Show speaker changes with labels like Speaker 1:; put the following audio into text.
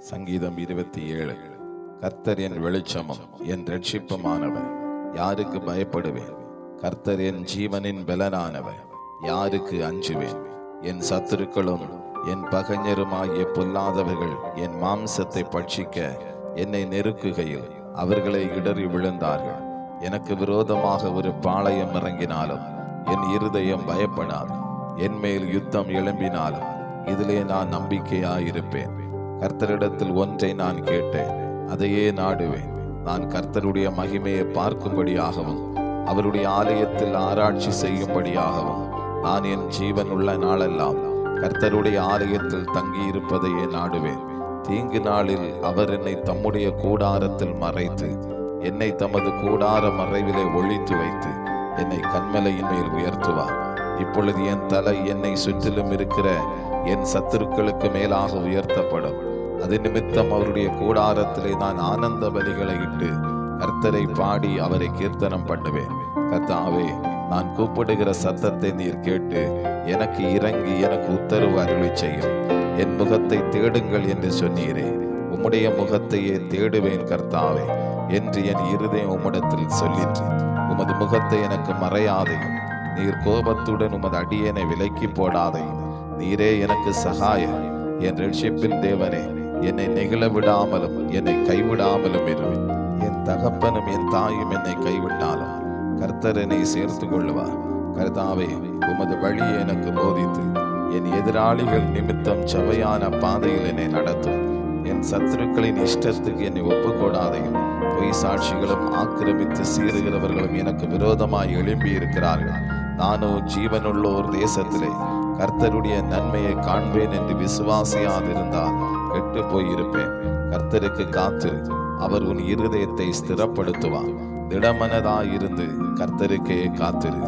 Speaker 1: சங்கீதம் 27. கர்த்தர் என் வெளிச்சமும் என் இரட்சிப்புமானவர், யாருக்கு பயப்படுவேன்? கர்த்தர் என் ஜீவனின் பலனானவர், யாருக்கு அஞ்சுவேன்? என் சத்துருக்களும் என் பகைஞருமாகிய பொல்லாதவர்கள் என் மாம்சத்தை பட்சிக்க என்னை நெருக்குகையில் அவர்களை இடறி விழுந்தார்கள். எனக்கு விரோதமாக ஒரு பாளையம் இறங்கினாலும் என் இருதயம் பயப்படாது. என் மேல் யுத்தம் எழும்பினாலும் இதிலே நான் நம்பிக்கையாயிருப்பேன். கர்த்தரிடத்தில் ஒன்றை நான் கேட்டேன், அதையே நாடுவேன். நான் கர்த்தருடைய மகிமையை பார்க்கும்படியாகவும் அவருடைய ஆலயத்தில் ஆராய்ச்சி செய்யும்படியாகவும் நான் என் ஜீவன் உள்ள நாளெல்லாம் கர்த்தருடைய ஆலயத்தில் தங்கியிருப்பதையே நாடுவேன். தீங்கு நாளில் அவர் என்னை தம்முடைய கூடாரத்தில் மறைத்து என்னை தமது கூடார மறைவிலே ஒளித்து வைத்து என்னை கன்மலையின் மேல் உயர்த்துவார். இப்பொழுது என் தலை என்னை சுற்றிலும் இருக்கிற என் சத்துருக்களுக்கு மேலாக உயர்த்தப்படும். அது நிமித்தம் அவருடைய கூடாரத்திலே நான் ஆனந்த பலிகளை இட்டு கர்த்தரை பாடி அவரை கீர்த்தனம் பண்ணுவேன். கர்த்தாவே, நான் கூப்பிடுகிற சத்தத்தை நீர் கேட்டு எனக்கு இறங்கி எனக்கு உத்தரவு அருளி செய்யும். என் முகத்தை தேடுங்கள் என்று சொன்னீரே, உம்முடைய முகத்தையே தேடுவேன் கர்த்தாவே என்று என் இருதயம் உம்மிடத்தில் சொல்லிற்று. உமது முகத்தை எனக்கு மறையாதையும், நீர் கோபத்துடன் உமது அடியேனை விலக்கி போடாதையும். நீரே எனக்கு சகாயம், என் இரட்சிப்பின் தேவனே, என்னை நெகிழ விடாமலும் என்னை கைவிடாமலும் இரு. என் தகப்பனும் என் தாயும் என்னை கைவிட்டாலும் கர்த்தர் என்னை சேர்த்து கொள்ளுவார். கர்த்தாவே, உமது வழியை எனக்கு போதித்து என் எதிராளிகள் நிமித்தம் செவ்வையான பாதையில் என்னை நடத்தும். என் சத்துருக்களின் இஷ்டத்துக்கு என்னை ஒப்புக்கொடாதையும். பொய் சாட்சிகளும் ஆக்கிரமித்து சீறுகிறவர்களும் எனக்கு விரோதமாய் எழும்பி இருக்கிறார்கள். நானோ ஜீவனுள்ளோர் தேசத்திலே கர்த்தருடைய நன்மையை காண்பேன் என்று விசுவாசியாதிருந்தால் கெட்டு போயிருப்பேன். கர்த்தருக்கு காத்திரு, அவர் உன் இருதயத்தை ஸ்திரப்படுத்துவார். திடமனதாயிருந்து கர்த்தருக்கே காத்திரு.